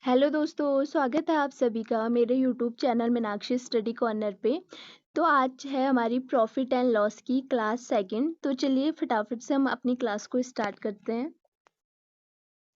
Hello दोस्तों, स्वागत है आप सभी का मेरे YouTube channel Meenakshi study corner पे। तो आज है हमारी प्रॉफिट एंड लॉस की क्लास सेकंड। तो चलिए फटाफट से हम अपनी क्लास को स्टार्ट करते हैं।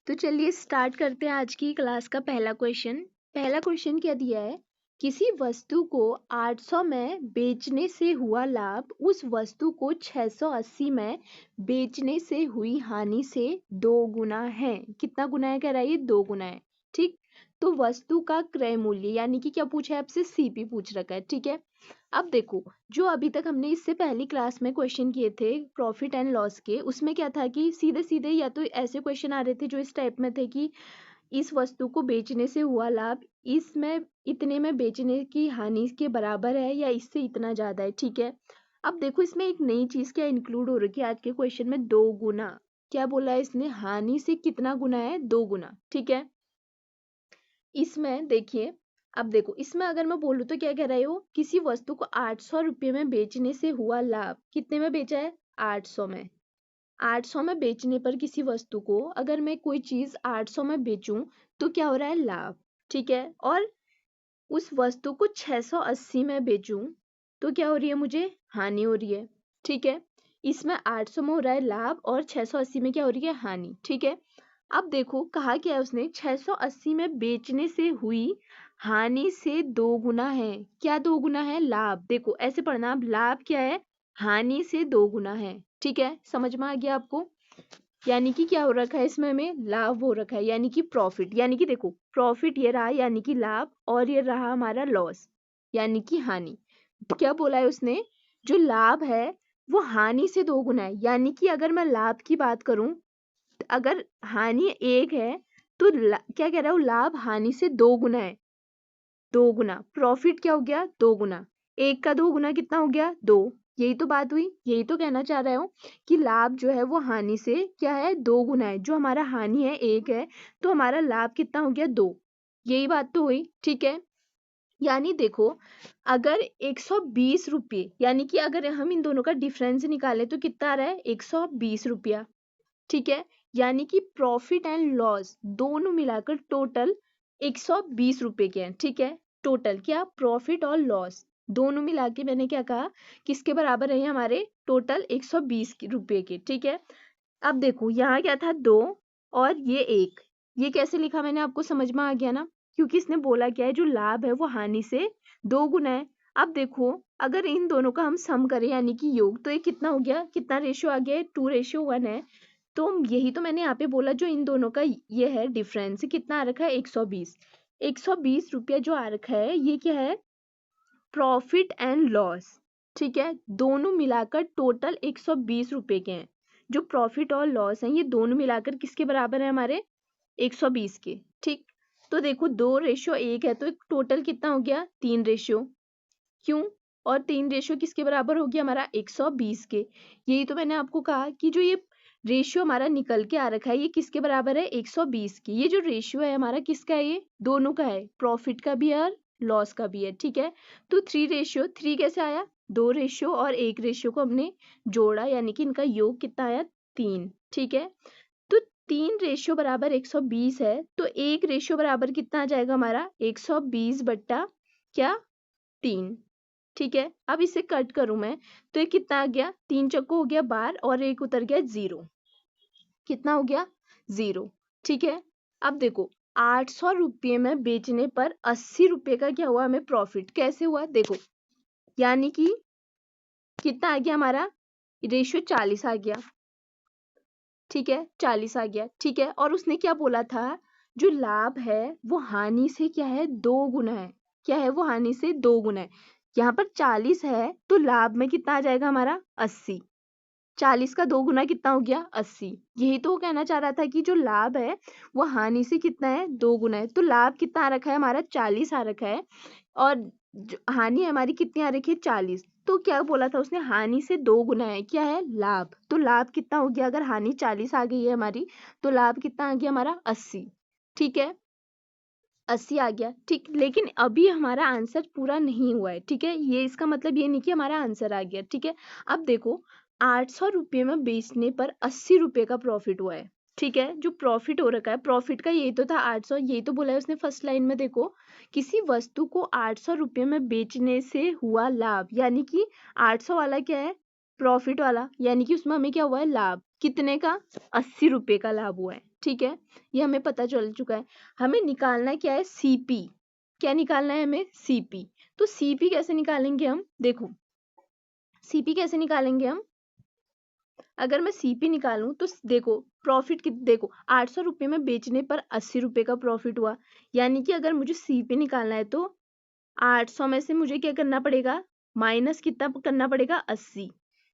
तो चलिए स्टार्ट करते हैं आज की क्लास का पहला क्वेश्चन। पहला क्वेश्चन क्या दिया है, किसी वस्तु को 800 में बेचने से हुआ लाभ उस वस्तु को 680 में बेचने से हुई हानि से 2 गुना है। कितना गुना है कह रहा है, ये 2 गुना है। ठीक, तो वस्तु का क्रय मूल्य यानी कि क्या पूछा है आपसे, सीपी पूछ रखा है। ठीक है, अब देखो जो अभी तक हमने इससे पहली क्लास में क्वेश्चन किए थे प्रॉफिट एंड लॉस के, उसमें क्या था कि सीधे सीधे या तो ऐसे क्वेश्चन आ रहे थे जो इस टाइप में थे कि इस वस्तु को बेचने से हुआ लाभ इसमें इतने में बेचने की हानि के बराबर है या इससे इतना ज्यादा है। ठीक है, अब देखो इसमें एक नई चीज क्या इंक्लूड हो रही है आज के क्वेश्चन में, 2 गुना। क्या बोला है इसने, हानि से कितना गुना है, 2 गुना। ठीक है, इसमें देखिए, अब देखो इसमें अगर मैं बोलूँ तो क्या कह रहे हो, किसी वस्तु को 800 रुपये में बेचने से हुआ लाभ, कितने में बेचा है, 800 में। 800 में बेचने पर किसी वस्तु को अगर मैं कोई चीज 800 में बेचूं तो क्या हो रहा है, लाभ। ठीक है, और उस वस्तु को 680 में बेचूं तो क्या हो रही है, मुझे हानि हो रही है। ठीक है, इसमें 800 में हो रहा है लाभ और 680 में क्या हो रही है, हानि। ठीक है, अब देखो कहा क्या है उसने, 680 में बेचने से हुई हानि से 2 गुना है। क्या 2 गुना है, लाभ। देखो ऐसे पढ़ना, अब लाभ क्या है, हानि से 2 गुना है। ठीक है, समझ में आ गया आपको। यानी कि क्या हो रखा है इसमें, हमें लाभ हो रखा है यानी कि प्रॉफिट। यानी कि देखो प्रॉफिट ये रहा यानी कि लाभ, और ये रहा हमारा लॉस यानी कि हानि। क्या बोला है उसने, जो लाभ है वो हानि से 2 गुना है। यानी कि अगर मैं लाभ की बात करूं, अगर हानि 1 है तो क्या कह रहा हूँ, लाभ हानि से 2 गुना है। 2 गुना प्रॉफिट क्या हो गया, 2 गुना। 1 का 2 गुना कितना हो गया, 2। यही तो बात हुई, यही तो कहना चाह रहा हूँ कि लाभ जो है वो हानि से क्या है, 2 गुना है। जो हमारा हानि है 1 है तो हमारा लाभ कितना हो गया, 2। यही बात तो हुई। ठीक है, यानी देखो अगर 120 रुपये, यानी कि अगर हम इन दोनों का डिफरेंस निकालें तो कितना आ रहा है, 120 रुपया। ठीक है, यानी कि प्रॉफिट एंड लॉस दोनों मिलाकर टोटल 120 रुपए के हैं। ठीक है, टोटल क्या, प्रॉफिट और लॉस दोनों मिला के मैंने क्या कहा, किसके बराबर है हमारे, टोटल 120 रुपए के। ठीक है, अब देखो यहाँ क्या था, 2 और ये 1, ये कैसे लिखा मैंने, आपको समझ में आ गया ना, क्योंकि इसने बोला क्या है, जो लाभ है वो हानि से 2 गुना है। अब देखो अगर इन दोनों का हम सम करें यानी कि योग, तो ये कितना हो गया, कितना रेशियो आ गया है, 2:1 है। तो यही तो मैंने यहाँ पे बोला, जो इन दोनों का ये है डिफरेंस, कितना आ रखा है, 120। 120 रुपया जो आ रखा है ये क्या है, प्रॉफिट एंड लॉस। ठीक है, दोनों मिलाकर टोटल 120 रुपए के हैं। जो प्रॉफिट और लॉस है ये दोनों मिलाकर किसके बराबर है, हमारे 120 के। ठीक, तो देखो 2:1 है तो टोटल कितना हो गया, 3 क्यों, और 3 किसके बराबर हो गया, हमारा 120 के। यही तो मैंने आपको कहा कि जो ये रेशियो हमारा निकल के आ रखा है ये किसके बराबर है, 120 की। ये जो रेशियो है हमारा किसका है, ये दोनों का है, प्रॉफिट का भी है और लॉस का भी है। ठीक है, तो 3:3 कैसे आया, 2 और 1 को हमने जोड़ा यानी कि इनका योग कितना आया, 3। ठीक है, तो 3 बराबर 120 है तो 1 बराबर कितना आ जाएगा हमारा, 120 बट्टा क्या, 3। ठीक है, अब इसे कट करूं मैं तो ये कितना आ गया, 3 चक्को हो गया 12 और 1 उतर गया 0। कितना हो गया, 0। ठीक है, अब देखो 800 रुपये में बेचने पर 80 रुपये का क्या हुआ, हमें प्रॉफिट कैसे हुआ, देखो यानी कि कितना आ गया हमारा, रेशियो 40 आ गया। ठीक है, 40 आ गया। ठीक है, और उसने क्या बोला था, जो लाभ है वो हानि से क्या है, 2 गुना है। क्या है वो, हानि से 2 गुना है। यहाँ पर 40 है तो लाभ में कितना आ जाएगा हमारा, 80। 40 का 2 गुना कितना हो गया, 80। यही तो वो कहना चाह रहा था कि जो लाभ है वो हानि से कितना है, 2 गुना है। तो लाभ कितना आ रखा है हमारा, 40 आ रखा है, और हानि हमारी कितनी आ रखी है, 40। तो क्या बोला था उसने, हानि से 2 गुना है, क्या है, लाभ। तो लाभ कितना हो गया, अगर हानि 40 आ गई है हमारी तो लाभ कितना आ गया हमारा, 80। ठीक है, 80 आ गया। ठीक, लेकिन अभी हमारा आंसर पूरा नहीं हुआ है। ठीक है, ये इसका मतलब ये नहीं कि हमारा आंसर आ गया। ठीक है, अब देखो 800 रुपये में बेचने पर 80 रुपये का प्रॉफिट हुआ है। ठीक है, जो प्रॉफिट हो रखा है, प्रॉफिट का यही तो था 800, यही तो बोला है उसने फर्स्ट लाइन में। देखो, किसी वस्तु को 800 रुपये में बेचने से हुआ लाभ, यानी कि 800 वाला क्या है, प्रॉफिट वाला, यानी कि उसमें हमें क्या हुआ है, लाभ। कितने का, 80 रुपये का लाभ हुआ है। ठीक है, ये हमें पता चल चुका है। हमें निकालना क्या है, सीपी। क्या निकालना है हमें, सीपी। तो सीपी कैसे निकालेंगे हम, देखो सीपी कैसे निकालेंगे हम। अगर मैं सीपी निकालूं तो देखो प्रॉफिट देखो 800 रुपये में बेचने पर 80 रुपये का प्रॉफिट हुआ, यानी कि अगर मुझे सीपी निकालना है तो 800 में से मुझे क्या करना पड़ेगा, माइनस कितना करना पड़ेगा, 80,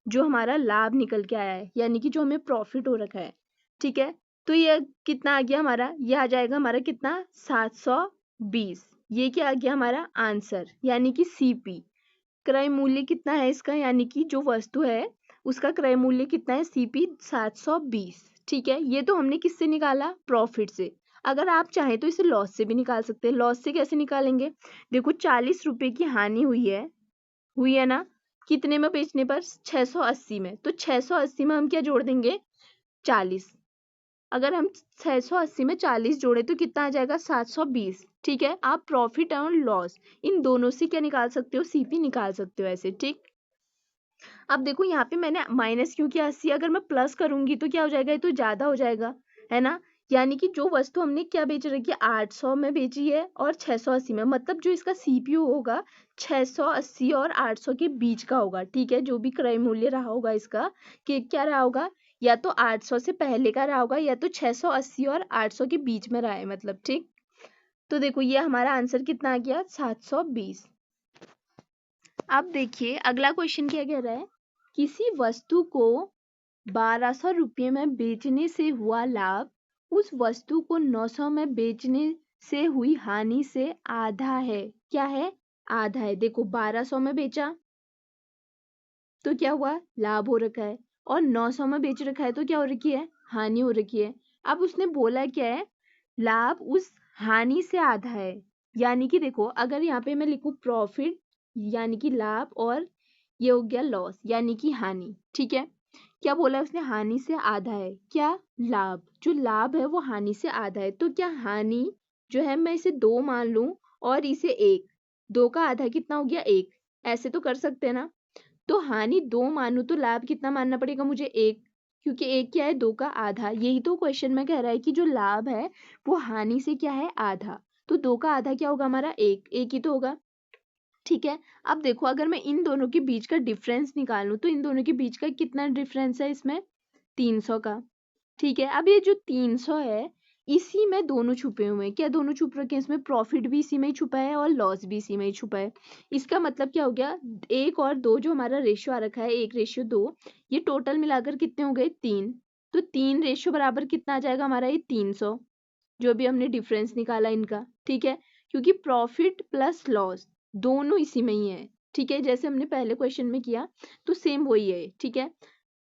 जो हमारा लाभ निकल के आया है, यानी कि जो हमें प्रॉफिट हो रखा है। ठीक है, तो ये कितना आ गया हमारा, ये आ जाएगा हमारा कितना, 720। ये क्या आ गया हमारा आंसर, यानी कि सीपी। क्रय मूल्य कितना है इसका, यानी कि जो वस्तु है उसका क्रय मूल्य कितना है, सीपी 720। ठीक है, ये तो हमने किससे निकाला, प्रॉफिट से। अगर आप चाहें तो इसे लॉस से भी निकाल सकते हैं। लॉस से कैसे निकालेंगे, देखो 40 रुपए की हानि हुई है ना, कितने में बेचने पर, 680 में। तो 680 में हम क्या जोड़ देंगे, 40। अगर हम 680 में 40 जोड़े तो कितना आ जाएगा, 720। ठीक है, आप प्रॉफिट और लॉस इन दोनों से क्या निकाल सकते हो, सीपी निकाल सकते हो ऐसे। ठीक, अब देखो यहाँ पे मैंने माइनस क्यों किया 80, अगर मैं प्लस करूंगी तो क्या हो जाएगा, ये तो ज्यादा हो जाएगा, है ना। यानी कि जो वस्तु हमने क्या बेच रखी है, 800 में बेची है और 680 में, मतलब जो इसका सीपीयू होगा 680 और 800 के बीच का होगा। ठीक है, जो भी क्रय मूल्य रहा होगा इसका, कि क्या रहा होगा, या तो 800 से पहले का रहा होगा या तो 680 और 800 के बीच में रहा है, मतलब। ठीक, तो देखो ये हमारा आंसर कितना आ गया, 720। अब देखिए अगला क्वेश्चन क्या कह रहा है, किसी वस्तु को 1200 रुपये में बेचने से हुआ लाभ उस वस्तु को 900 में बेचने से हुई हानि से आधा है। क्या है, आधा है। देखो 1200 में बेचा तो क्या हुआ, लाभ हो रखा है, और 900 में बेच रखा है तो क्या हो रखी है, हानि हो रखी है। अब उसने बोला क्या है, लाभ उस हानि से आधा है। यानी कि देखो अगर यहाँ पे मैं लिखूं प्रॉफिट यानी कि लाभ, और ये हो गया लॉस यानी कि हानि। ठीक है, क्या बोला उसने, हानि से आधा है। क्या, लाभ, जो लाभ है वो हानि से आधा है। तो क्या हानि जो है मैं इसे 2 मान लूं और इसे 1, 2 का आधा कितना हो गया, 1, ऐसे तो कर सकते हैं ना। तो हानि 2 मानू तो लाभ कितना मानना पड़ेगा मुझे, 1, क्योंकि 1 क्या है, 2 का आधा। यही तो क्वेश्चन में कह रहा है कि जो लाभ है वो हानि से क्या है, आधा। तो 2 का आधा क्या होगा हमारा, 1, 1 ही तो होगा। ठीक है, अब देखो अगर मैं इन दोनों के बीच का डिफरेंस निकालूं तो इन दोनों के बीच का कितना डिफरेंस है इसमें, 300 का। ठीक है, अब ये जो 300 है इसी में दोनों छुपे हुए हैं। क्या दोनों छुप रखे हैं इसमें, प्रॉफिट भी इसी में ही छुपा है और लॉस भी इसी में ही छुपा है। इसका मतलब क्या हो गया, 1 और 2 जो हमारा रेशियो आ रखा है, 1:2, ये टोटल मिलाकर कितने हो गए, 3। तो 3 रेशियो बराबर कितना आ जाएगा हमारा, ये 300, जो भी हमने डिफरेंस निकाला इनका। ठीक है, क्योंकि प्रॉफिट प्लस लॉस दोनों इसी में ही है। ठीक है, जैसे हमने पहले क्वेश्चन में किया तो सेम वही है। ठीक है,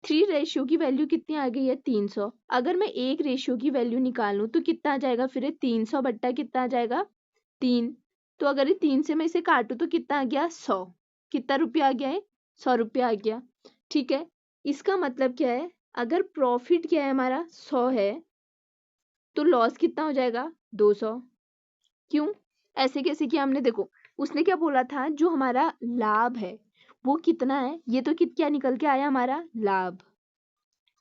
3 रेशियो की वैल्यू कितनी आ गई है, 300। अगर मैं 1 रेशियो की वैल्यू निकालूं तो कितना आ जाएगा, फिर 300 बट्टा कितना आ जाएगा, 3। तो अगर ये 3 से मैं इसे काटू तो कितना आ गया, 100। कितना रुपया आ गया है, 100 रुपया आ गया। ठीक है, इसका मतलब क्या है, अगर प्रॉफिट क्या है हमारा 100 है तो लॉस कितना हो जाएगा, 200। क्यों, ऐसे कैसे किया हमने, देखो उसने क्या बोला था, जो हमारा लाभ है वो कितना है, ये तो क्या निकल के आया हमारा, लाभ।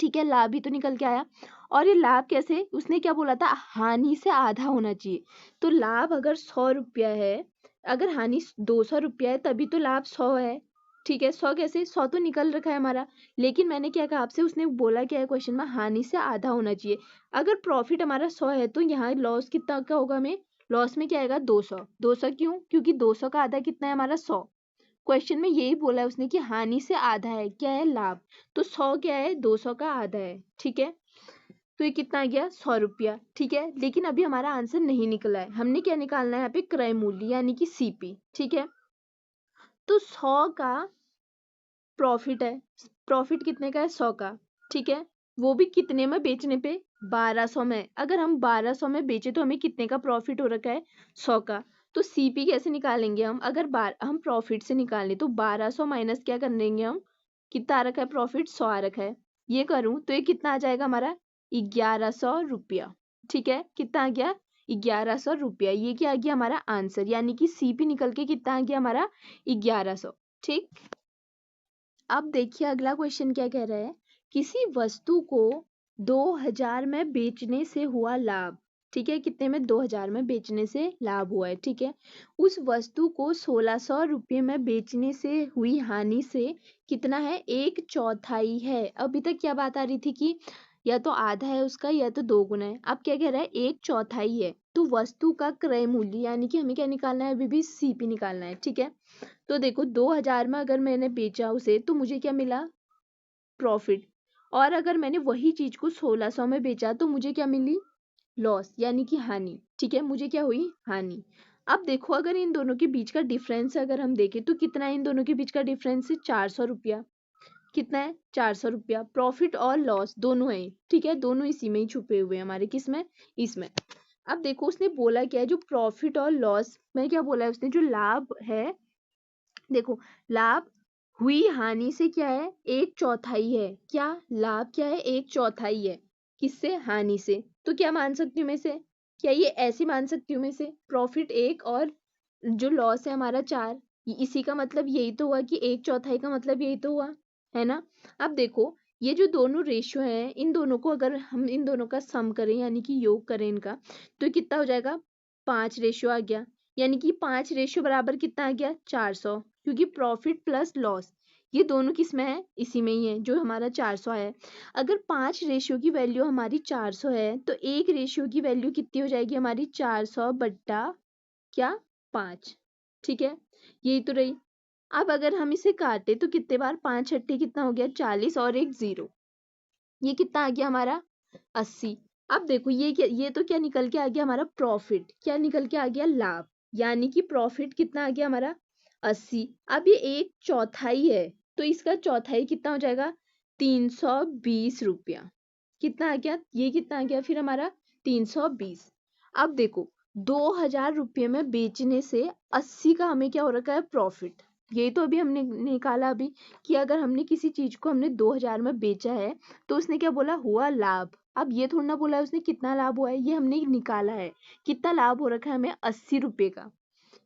ठीक है, लाभ ही तो निकल के आया। और ये लाभ कैसे, उसने क्या बोला था, हानि से आधा होना चाहिए। तो लाभ अगर 100 रुपया है, अगर हानि 200 रुपया है, तभी तो लाभ 100 है। ठीक है, 100 कैसे, 100 तो निकल रखा है हमारा। लेकिन मैंने क्या कहा आपसे, उसने बोला क्या है क्वेश्चन में, हानि से आधा होना चाहिए। अगर प्रॉफिट हमारा 100 है तो यहाँ लॉस कितना का होगा, हमें लॉस में क्या आएगा, 200। 200 क्यों, क्योंकि 200 का आधा कितना है हमारा, 100। क्वेश्चन में यही बोला है उसने कि हानि से आधा है, क्या है, लाभ। तो 100 क्या है, 200 का आधा है। ठीक है, तो ये कितना आ गया, 100 रुपया। ठीक है, लेकिन अभी हमारा आंसर नहीं निकला है। हमने क्या निकालना है यहाँ पे, क्रय मूल्य यानी कि सीपी। ठीक है, तो 100 का प्रॉफिट है, प्रॉफिट कितने का है, 100 का। ठीक है, वो भी कितने में बेचने पे, 1200 में। अगर हम 1200 में बेचे तो हमें कितने का प्रॉफिट हो रखा है, 100 का। तो सीपी कैसे निकालेंगे हम, अगर हम प्रॉफिट से निकालें तो 1200 माइनस क्या कर देंगे हम, कितना आ रखा है प्रॉफिट, 100 आ रखा है। ये करूं तो ये कितना आ जाएगा हमारा, 1100 रुपया। ठीक है, कितना आ गया? 1100 रुपया। ये क्या आ गया हमारा आंसर, यानी कि सीपी निकल के कितना आ गया हमारा? 1100। ठीक, अब देखिए अगला क्वेश्चन क्या कह रहा है। किसी वस्तु को 2000 में बेचने से हुआ लाभ। ठीक है, कितने में? 2000 में बेचने से लाभ हुआ है। ठीक है, उस वस्तु को 1600 रुपये में बेचने से हुई हानि से कितना है? 1/4 है। अभी तक क्या बात आ रही थी कि या तो आधा है उसका या तो 2 गुना है। अब क्या कह रहा है? 1/4 है। तो वस्तु का क्रय मूल्य यानी कि हमें क्या निकालना है? अभी भी सीपी निकालना है। ठीक है, तो देखो 2000 में अगर मैंने बेचा उसे तो मुझे क्या मिला? प्रॉफिट। और अगर मैंने वही चीज को 1600 में बेचा तो मुझे क्या मिली? लॉस, यानी कि हानि। ठीक है, मुझे क्या हुई? हानि। अब देखो अगर इन दोनों के बीच का डिफरेंस अगर हम देखें तो कितना है? इन दोनों के बीच का डिफरेंस है 400 रुपया। कितना है? 400 रुपया। प्रॉफिट और लॉस दोनों है। ठीक है, दोनों इसी में ही छुपे हुए हैं हमारे, किसमें? इसमें। अब देखो उसने बोला क्या है? जो प्रॉफिट और लॉस में क्या बोला है उसने? जो लाभ है, देखो लाभ हुई हानि से क्या है? 1/4 है। क्या लाभ क्या है? 1/4 है। किससे? हानि से। तो क्या मान सकती हूँ मैं इसे? क्या ये ऐसे मान सकती हूँ मैं इसे? प्रॉफिट 1 और जो लॉस है हमारा 4। इसी का मतलब यही तो हुआ कि 1/4 का मतलब यही तो हुआ, है ना? अब देखो ये जो दोनों रेशियो हैं, इन दोनों को अगर हम इन दोनों का सम करें यानी कि योग करें इनका, तो कितना हो जाएगा? 5 रेशियो आ गया। यानी कि 5 रेशियो बराबर कितना आ गया? 400। क्योंकि प्रॉफिट प्लस लॉस ये दोनों किस में है? इसी में ही है, जो हमारा 400 है। अगर 5 रेशियो की वैल्यू हमारी 400 है तो एक रेशियो की वैल्यू कितनी हो जाएगी हमारी? 400 बट्टा क्या? 5। ठीक है, यही तो रही। अब अगर हम इसे काटे तो कितने बार? 5 छट्टे कितना हो गया? 40 और एक 0। ये कितना आ गया हमारा? 80। अब देखो ये क्या? ये तो क्या निकल के आ गया हमारा? प्रॉफिट। क्या निकल के आ गया? लाभ। यानी कि प्रॉफिट कितना आ गया हमारा? 80। अब ये 1/4 है तो इसका चौथाई कितना हो जाएगा? 320 रुपया। कितना आ गया? ये कितना आ गया फिर हमारा? 320। अब देखो 2000 रुपये में बेचने से 80 का हमें क्या हो रखा है? प्रॉफिट। यही तो अभी हमने निकाला अभी कि अगर हमने किसी चीज को हमने 2000 में बेचा है तो उसने क्या बोला? हुआ लाभ। अब ये थोड़ा ना बोला है उसने कितना लाभ हुआ है, ये हमने निकाला है। कितना लाभ हो रखा है हमें? 80 रुपये का।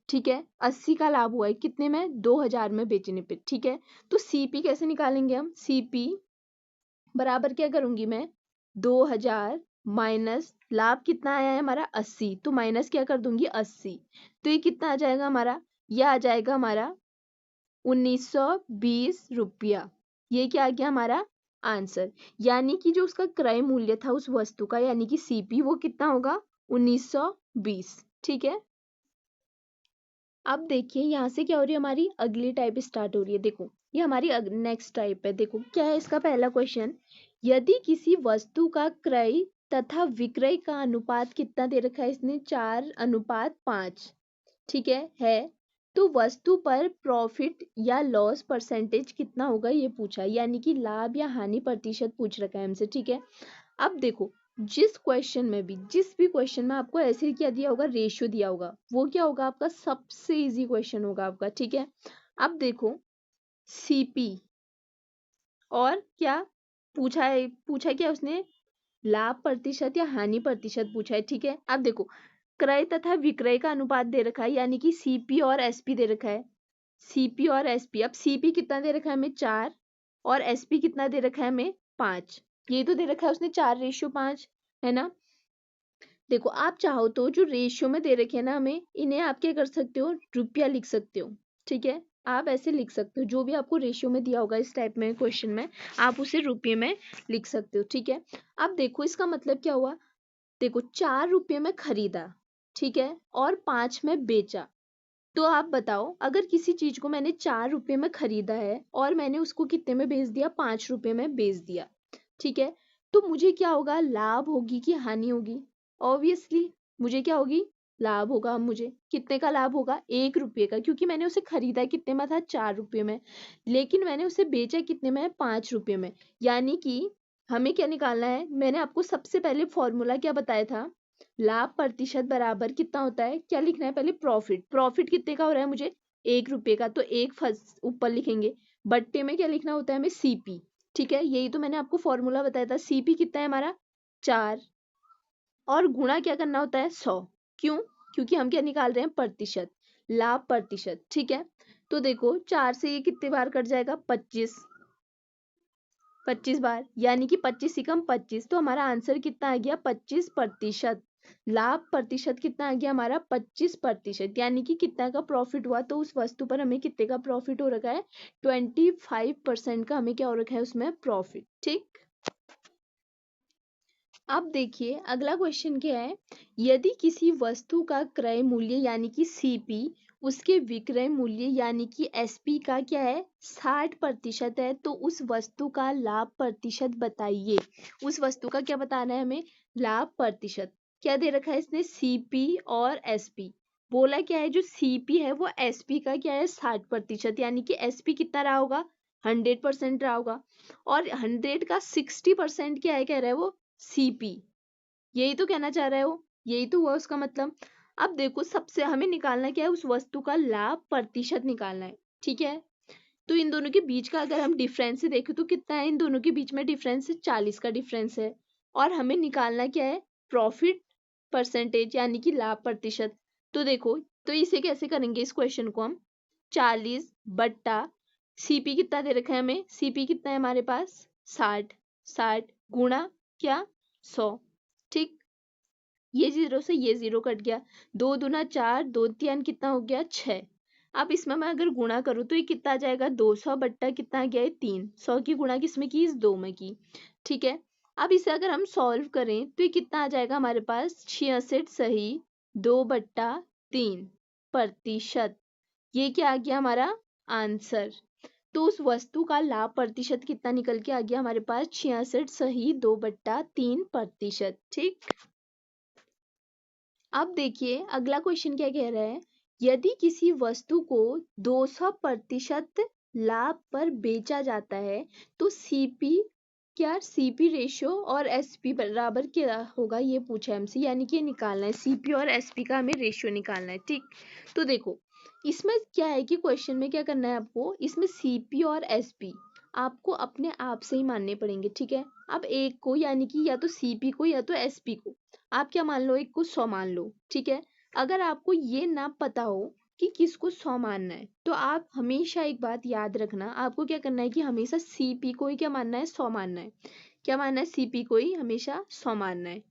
ठीक है, 80 का लाभ हुआ है कितने में? 2000 में बेचने पे। ठीक है, तो सीपी कैसे निकालेंगे हम? सीपी बराबर क्या करूंगी मैं? 2000 माइनस लाभ कितना आया है हमारा? 80। तो माइनस क्या कर दूंगी? 80। तो ये कितना आ जाएगा हमारा? ये आ जाएगा हमारा 1920 रुपया। ये क्या आ गया हमारा? आंसर। यानी कि जो उसका क्रय मूल्य था उस वस्तु का यानी कि सीपी वो कितना होगा? 1920। ठीक है, अब देखिए यहाँ से क्या हो रही है? हमारी अगली टाइप स्टार्ट हो रही है। देखो ये हमारी नेक्स्ट टाइप है। देखो क्या है इसका पहला क्वेश्चन। यदि किसी वस्तु का क्रय तथा विक्रय का अनुपात कितना दे रखा है इसने? 4:5। ठीक है तो वस्तु पर प्रॉफिट या लॉस परसेंटेज कितना होगा ये पूछा है, यानी कि लाभ या हानि प्रतिशत पूछ रखा है हमसे। ठीक है, अब देखो जिस भी क्वेश्चन में आपको ऐसे क्या दिया होगा? रेशियो दिया होगा, वो क्या होगा आपका? सबसे इजी क्वेश्चन होगा आपका। ठीक है, अब देखो सीपी और क्या पूछा है? पूछा क्या उसने? लाभ प्रतिशत या हानि प्रतिशत पूछा है। ठीक है, अब देखो क्रय तथा विक्रय का अनुपात दे रखा है यानी कि सीपी और एसपी दे रखा है। सीपी और एसपी, अब सीपी कितना दे रखा है हमें? 4। और एसपी कितना दे रखा है हमें? 5। ये तो दे रखा है उसने 4:5, है ना? देखो आप चाहो तो जो रेशियो में दे रखे हैं ना हमें, इन्हें आप क्या कर सकते हो? रुपया लिख सकते हो। ठीक है, आप ऐसे लिख सकते हो, जो भी आपको रेशियो में दिया होगा इस टाइप में क्वेश्चन में आप उसे रुपये में लिख सकते हो। ठीक है, अब देखो इसका मतलब क्या हुआ? देखो 4 रुपये में खरीदा, ठीक है, और 5 में बेचा। तो आप बताओ अगर किसी चीज को मैंने 4 रुपये में खरीदा है और मैंने उसको कितने में बेच दिया? 5 रुपये में बेच दिया। ठीक है, तो मुझे क्या होगा? लाभ होगी कि हानि होगी? ऑब्वियसली मुझे क्या होगी? लाभ होगा। मुझे कितने का लाभ होगा? 1 रुपये का, क्योंकि मैंने उसे खरीदा कितने में था? 4 रुपये में। लेकिन मैंने उसे बेचा कितने में? 5 रुपये में। यानी कि हमें क्या निकालना है? मैंने आपको सबसे पहले फॉर्मूला क्या बताया था? लाभ प्रतिशत बराबर कितना होता है? क्या लिखना है पहले? प्रॉफिट। प्रॉफिट कितने का हो रहा है मुझे? 1 रुपये का, तो एक फर्स्ट ऊपर लिखेंगे। बट्टे में क्या लिखना होता है हमें? सीपी। ठीक है, यही तो मैंने आपको फॉर्मूला बताया था। सीपी कितना है हमारा? 4 और गुणा क्या करना होता है 100। क्यों? क्योंकि हम क्या निकाल रहे हैं प्रतिशत, लाभ प्रतिशत। ठीक है, तो देखो 4 से ये कितने बार कट जाएगा 25 बार, यानी कि 25 से कम 25, तो हमारा आंसर कितना आ गया 25%। लाभ प्रतिशत कितना आ गया हमारा 25%, यानी कि कितना का प्रॉफिट हुआ, तो उस वस्तु पर हमें कितने का प्रॉफिट हो रखा है 25% का हमें क्या हो रखा है उसमें प्रॉफिट। ठीक, अब देखिए अगला क्वेश्चन क्या है, यदि किसी वस्तु का क्रय मूल्य यानी कि सीपी उसके विक्रय मूल्य यानी कि एसपी का क्या है 60% है, तो उस वस्तु का लाभ प्रतिशत बताइए। उस वस्तु का क्या बताना है हमें, लाभ प्रतिशत। क्या दे रखा है इसने, सीपी और एसपी। बोला क्या है, जो सीपी है वो एसपी का क्या है 60%, यानी कि एसपी कितना रहा होगा 100% रहा होगा, और 100 का 60% क्या है कह रहा है वो सीपी। यही तो कहना चाह रहा है वो, यही तो हुआ उसका मतलब। अब देखो सबसे हमें निकालना क्या है, उस वस्तु का लाभ प्रतिशत निकालना है। ठीक है, तो इन दोनों के बीच का अगर हम डिफरेंस देखें तो कितना है, इन दोनों के बीच में डिफरेंस 40 का डिफरेंस है, और हमें निकालना क्या है प्रॉफिट परसेंटेज यानी कि लाभ प्रतिशत। तो देखो, तो इसे कैसे करेंगे इस क्वेश्चन को हम, 40 बट्टा सीपी कितना दे रखा है हमें, सीपी कितना है हमारे पास 60, 60 गुणा क्या 100। ठीक, ये जीरो से ये जीरो कट गया, 2 दूना 4, 2 3 कितना हो गया 6। अब इसमें मैं अगर गुणा करूँ तो ये कितना आ जाएगा 200 बट्टा कितना गया है 3, 100 की गुणा किसमें की, इस 2 में की। ठीक है, अब इसे अगर हम सॉल्व करें तो ये कितना आ जाएगा हमारे पास 66 सही 2/3%। ये क्या आ गया हमारा आंसर। तो उस वस्तु का लाभ प्रतिशत कितना निकल के आ गया हमारे पास 66 सही 2/3%। ठीक, अब देखिए अगला क्वेश्चन क्या कह रहा है, यदि किसी वस्तु को 200% लाभ पर बेचा जाता है तो सीपी क्या, सीपी रेशियो और एसपी बराबर क्या होगा, ये पूछा है हमसे, यानी कि ये निकालना है सीपी और एसपी का हमें रेशियो निकालना है। ठीक, तो देखो इसमें क्या है कि क्वेश्चन में क्या करना है आपको, इसमें सीपी और एसपी आपको अपने आप से ही मानने पड़ेंगे। ठीक है, अब एक को यानी कि या तो सीपी को या तो एसपी को आप क्या मान लो, एक को 100 मान लो। ठीक है, अगर आपको ये ना पता हो कि किसको 100 मानना है तो आप हमेशा एक बात याद रखना, आपको क्या करना है कि हमेशा सीपी को ही क्या मानना है 100 मानना है। क्या मानना है, सीपी को ही हमेशा 100 मानना है।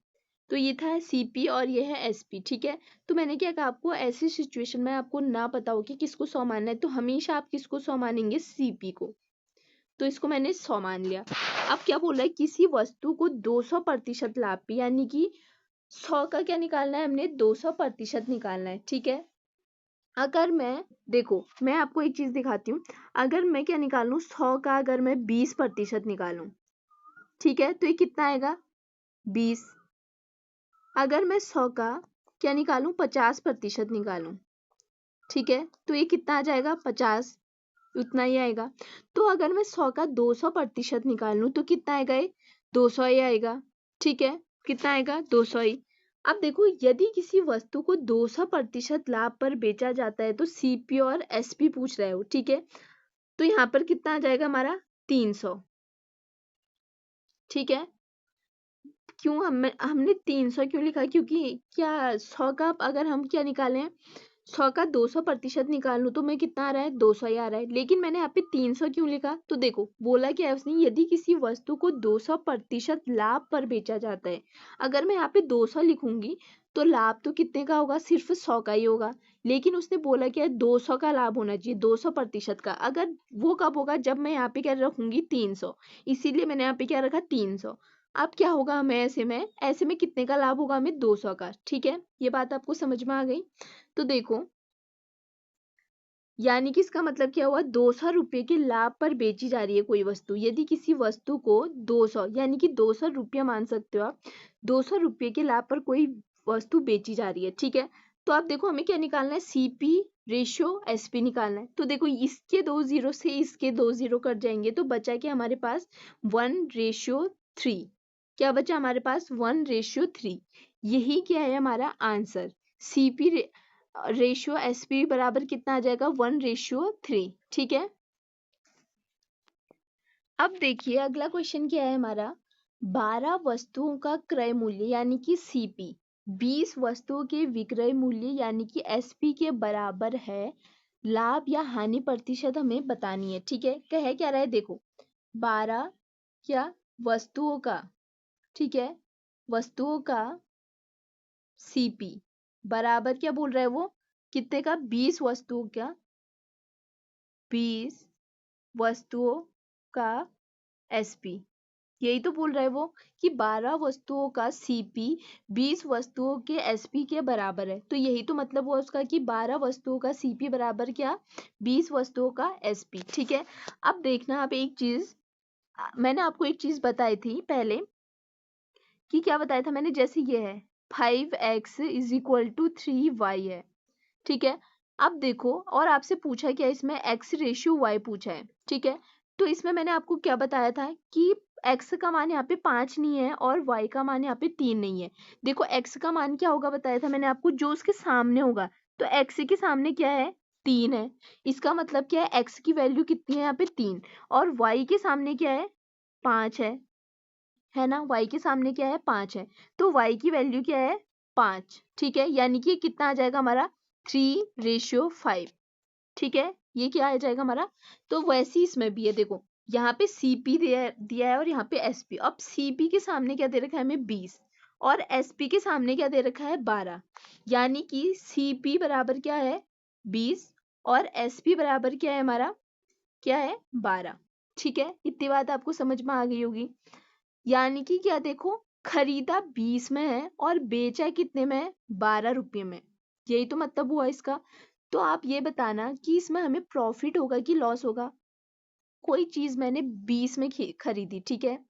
तो ये था सीपी और ये है एसपी। ठीक है, तो मैंने क्या कहा, आपको ऐसी सिचुएशन में आपको ना पता हो कि किसको 100 मानना है तो हमेशा आप किसको 100 मानेंगे, सीपी को। तो इसको मैंने 100 मान लिया। अब क्या बोल रहा है, किसी वस्तु को 200% लाभ पे, यानी कि 100 का क्या निकालना है हमने 200% निकालना है। ठीक है, अगर मैं देखो मैं आपको एक चीज दिखाती हूँ, अगर मैं क्या निकालूं 100 का अगर मैं 20% निकालूं, ठीक है, तो ये कितना आएगा 20। अगर मैं 100 का क्या निकालूं 50% निकालूं, ठीक है, तो ये कितना आ जाएगा 50, उतना ही आएगा। तो अगर मैं 100 का 200% निकालूं तो कितना आएगा, ये 200 ही आएगा। ठीक है, कितना आएगा 200 ही। अब देखो यदि किसी वस्तु को 200% लाभ पर बेचा जाता है तो सीपी और एसपी पूछ रहे हो। ठीक है, तो यहाँ पर कितना आ जाएगा हमारा 300। ठीक है, क्यों हमने 300 क्यों लिखा, क्योंकि क्या 100 का अगर हम क्या निकालें 100 का 200% निकालूं तो मैं कितना आ रहा है 200 ही आ रहा है, लेकिन मैंने यहाँ पे 300 क्यों लिखा, तो देखो बोला क्या है उसने, यदि किसी वस्तु को 200% लाभ पर बेचा जाता है, अगर मैं यहाँ पे 200 लिखूंगी तो लाभ तो कितने का होगा, सिर्फ 100 का ही होगा। लेकिन उसने बोला क्या है 200 का लाभ होना चाहिए 200% का, अगर वो कब होगा जब मैं यहाँ पे क्या रखूंगी 300, इसीलिए मैंने यहाँ पे क्या रखा 300। अब क्या होगा हमें ऐसे में कितने का लाभ होगा हमें 200 का। ठीक है, ये बात आपको समझ में आ गई। तो देखो यानी कि इसका मतलब क्या हुआ, 200 रुपये के लाभ पर बेची जा रही है कोई वस्तु, यदि किसी वस्तु को 200 यानी कि 200 रुपया मान सकते हो आप, 200 रुपये के लाभ पर कोई वस्तु बेची जा रही है। ठीक है, तो आप देखो हमें क्या निकालना है, सीपी रेशियो एसपी निकालना है। तो देखो इसके 2 जीरो से इसके 2 जीरो कट जाएंगे तो बचा क्या हमारे पास 1:3। क्या बचा हमारे पास 1:3। यही क्या है हमारा आंसर, सीपी रेशियो एसपी बराबर कितना आ जाएगा 1:3। ठीक है, अब देखिए अगला क्वेश्चन क्या है हमारा, 12 वस्तुओं का क्रय मूल्य यानी कि सीपी 20 वस्तुओं के विक्रय मूल्य यानी कि एसपी के बराबर है। लाभ या हानि प्रतिशत हमें बतानी है। ठीक है, कह क्या रहा है, देखो 12 क्या वस्तुओं का, ठीक है, वस्तुओं का सीपी बराबर क्या बोल रहा है वो, कितने का, 20 वस्तुओं का, 20 वस्तुओं का एसपी, यही तो बोल रहा है वो कि 12 वस्तुओं का सीपी 20 वस्तुओं के एसपी के बराबर है। तो यही तो मतलब हुआ उसका कि 12 वस्तुओं का सीपी बराबर क्या, 20 वस्तुओं का एसपी। ठीक है, अब देखना, आप एक चीज, मैंने आपको एक चीज बताई थी पहले कि क्या बताया था मैंने, जैसे ये है 5x is equal to 3y है। ठीक है, अब देखो, और आपसे पूछा क्या, इसमें x रेशियो y पूछा है। ठीक है, तो इसमें मैंने आपको क्या बताया था कि x का मान यहाँ पे 5 नहीं है और y का मान यहाँ पे 3 नहीं है। देखो x का मान क्या होगा बताया था मैंने आपको, जो उसके सामने होगा, तो x के सामने क्या है, 3 है। इसका मतलब क्या है, x की वैल्यू कितनी है यहाँ पे 3, और y के सामने क्या है, 5 है ना, y के सामने क्या है, 5 है। तो y की वैल्यू क्या है, 5। ठीक है, यानी कि कितना आ जाएगा हमारा, 3:5। ठीक है, ये क्या आ जाएगा हमारा। तो वैसे ही इसमें भी है, देखो यहाँ पे सीपी दिया है और यहाँ पे एसपी। अब सीपी के सामने क्या दे रखा है हमें, 20, और एसपी के सामने क्या दे रखा है, 12, यानी कि सीपी बराबर क्या है, 20, और एसपी बराबर क्या है हमारा, क्या है, 12। ठीक है, इतनी बात आपको समझ में आ गई होगी। यानी कि क्या, देखो खरीदा 20 में है और बेचा कितने में है, 12 रुपये में। यही तो मतलब हुआ इसका। तो आप ये बताना कि इसमें हमें प्रॉफिट होगा कि लॉस होगा। कोई चीज मैंने 20 में खरीदी, ठीक है,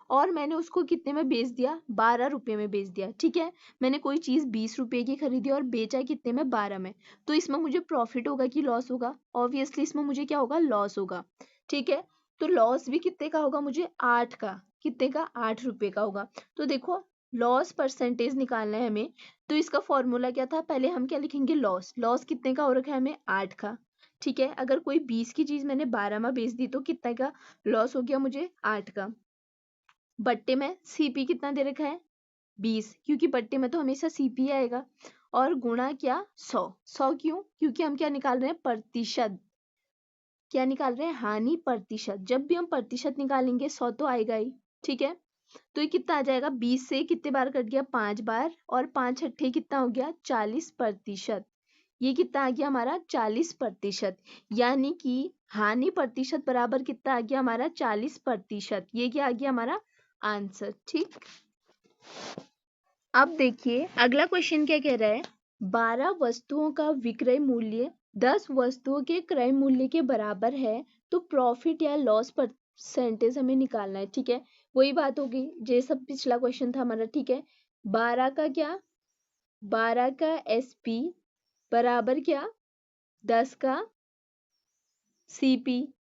और मैंने उसको कितने में बेच दिया, 12 रुपये में बेच दिया। ठीक है, मैंने कोई चीज 20 रुपए की खरीदी और बेचा कितने में, 12 में। तो इसमें मुझे प्रॉफिट होगा कि लॉस होगा, ऑब्वियसली इसमें मुझे क्या होगा, लॉस होगा। ठीक है, तो लॉस भी कितने का होगा, मुझे 8 का, कितने का, 8 रुपए का होगा। तो देखो लॉस परसेंटेज निकालना है हमें, तो इसका फॉर्मूला क्या था, पहले हम क्या लिखेंगे, लॉस, लॉस कितने का हो रखा है हमें, 8 का। ठीक है, अगर कोई 20 की चीज मैंने 12 में बेच दी तो कितने का लॉस हो गया मुझे, 8 का। बट्टे में सीपी कितना दे रखा है, 20, क्योंकि बट्टे में तो हमेशा सीपी आएगा, और गुणा क्या, 100। 100 क्यों, क्योंकि हम क्या निकाल रहे हैं, प्रतिशत, क्या निकाल रहे हैं, हानि प्रतिशत। जब भी हम प्रतिशत निकालेंगे 100 तो आएगा ही। ठीक है, तो ये कितना आ जाएगा, 20 से कितने बार कट गया, 5 बार, और 5 अट्ठे कितना हो गया, 40%। ये कितना आ गया हमारा, 40%। यानी कि हानि प्रतिशत बराबर कितना आ गया हमारा, 40%। ये क्या आ गया हमारा आंसर। ठीक, अब देखिए अगला क्वेश्चन क्या कह रहा है, 12 वस्तुओं का विक्रय मूल्य 10 वस्तुओं के क्रय मूल्य के बराबर है, तो प्रॉफिट या लॉस परसेंटेज हमें निकालना है। ठीक है, वही बात होगी, ये सब पिछला क्वेश्चन था हमारा। ठीक है, 12 का क्या, 12 का एसपी बराबर क्या, 10 का सीपी,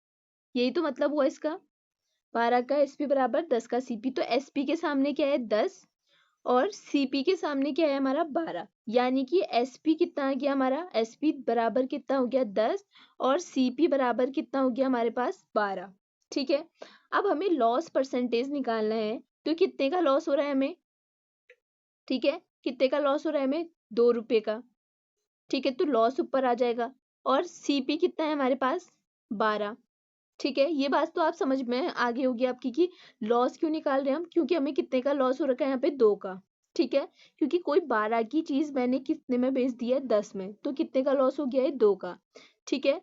यही तो मतलब हुआ इसका। 12 का एसपी बराबर 10 का सीपी, तो एसपी के सामने क्या है, 10, और सीपी के सामने क्या है हमारा, 12। यानी कि एसपी कितना आ गया हमारा, एसपी बराबर कितना हो गया, 10, और सीपी बराबर कितना हो गया हमारे पास, 12। ठीक है, अब हमें लॉस परसेंटेज निकालना है, तो कितने का लॉस हो रहा है हमें, ठीक है, कितने का लॉस हो रहा है हमें, 2 रुपए का। ठीक है, तो लॉस ऊपर आ जाएगा, और सीपी कितना है हमारे पास, 12। ठीक है, ये बात तो आप समझ में आ गई होगी आपकी कि लॉस क्यों निकाल रहे हैं हम, क्योंकि हमें कितने का लॉस हो रखा है यहाँ पे, 2 का। ठीक है, क्योंकि कोई 12 की चीज मैंने कितने में बेच दी है, 10 में, तो कितने का लॉस हो गया है, 2 का। ठीक है,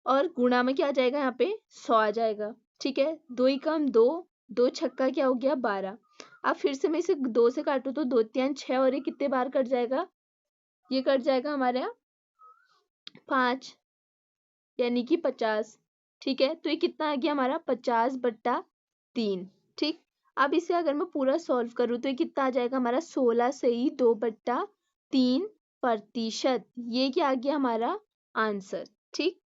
और गुणा में क्या आ जाएगा यहाँ पे, 100 आ जाएगा। ठीक है, 2 ही कम 2, 2 छक्का क्या हो गया, 12। अब फिर से मैं इसे 2 से काटू तो 2 3 6, और ये कितने बार कट जाएगा, ये कट जाएगा हमारे यहाँ 5, यानी कि 50। ठीक है, तो ये कितना आ गया हमारा, 50/3। ठीक, अब इसे अगर मैं पूरा सॉल्व करूँ तो ये कितना आ जाएगा हमारा, 16 से ही 2/3%। ये क्या आ गया हमारा आंसर। ठीक,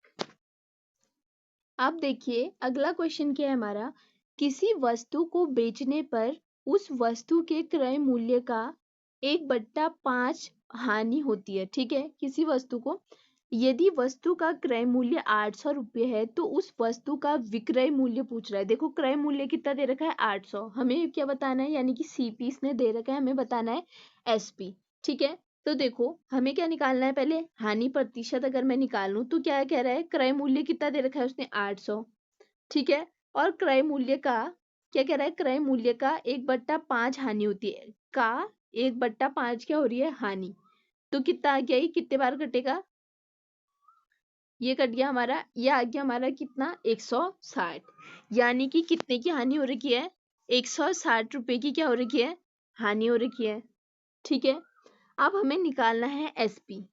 अब देखिए अगला क्वेश्चन क्या है हमारा, किसी वस्तु को बेचने पर उस वस्तु के क्रय मूल्य का 1/5 हानि होती है। ठीक है, किसी वस्तु को यदि वस्तु का क्रय मूल्य 800 रुपये है तो उस वस्तु का विक्रय मूल्य पूछ रहा है। देखो क्रय मूल्य कितना दे रखा है 800, हमें क्या बताना है, यानी कि सीपी इसने दे रखा है, हमें बताना है एसपी। ठीक है, तो देखो हमें क्या निकालना है, पहले हानि प्रतिशत अगर मैं निकालूं तो क्या कह रहा है, क्रय मूल्य कितना दे रखा है उसने 800। ठीक है, और क्रय मूल्य का क्या कह रहा है, क्रय मूल्य का 1/5 हानि होती है, का 1/5 क्या हो रही है, हानि। तो कितना आ गया, ये कितने बार कटेगा, ये कट गया हमारा, ये आ गया हमारा कितना 160, यानी कि कितने की हानि हो रखी है, 160 रुपए की क्या हो रखी है, हानि हो रखी है। ठीक है, अब हमें निकालना है एसपी,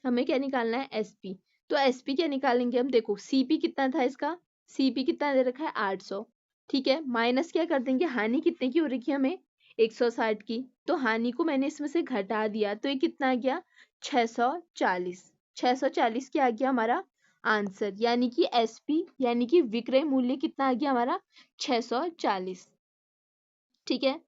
हमें क्या निकालना है एसपी। तो एसपी क्या निकालेंगे हम, देखो सीपी कितना था इसका, सीपी कितना दे रखा है 800। ठीक है, माइनस क्या कर देंगे, हानि कितने की हो रखी है हमें 160 की, तो हानि को मैंने इसमें से घटा दिया तो ये कितना आ गया 640। 640 क्या आ गया हमारा आंसर, यानी कि एसपी यानी कि विक्रय मूल्य कितना आ गया हमारा 640। ठीक है,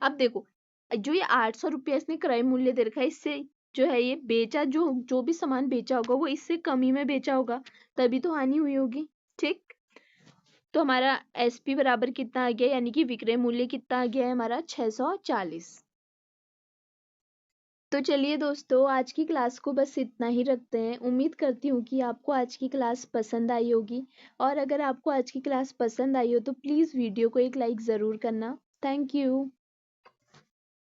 अब देखो जो ये 800 रुपया इसने क्रय मूल्य दे रखा है, इससे जो है ये बेचा, जो जो भी सामान बेचा होगा वो इससे कम ही में बेचा होगा, तभी तो हानि हुई होगी। ठीक, तो हमारा एसपी बराबर कितना आ गया, यानी कि विक्रय मूल्य कितना आ गया है हमारा 640। तो चलिए दोस्तों, आज की क्लास को बस इतना ही रखते हैं। उम्मीद करती हूँ कि आपको आज की क्लास पसंद आई होगी, और अगर आपको आज की क्लास पसंद आई हो तो प्लीज़ वीडियो को एक लाइक ज़रूर करना। Thank you.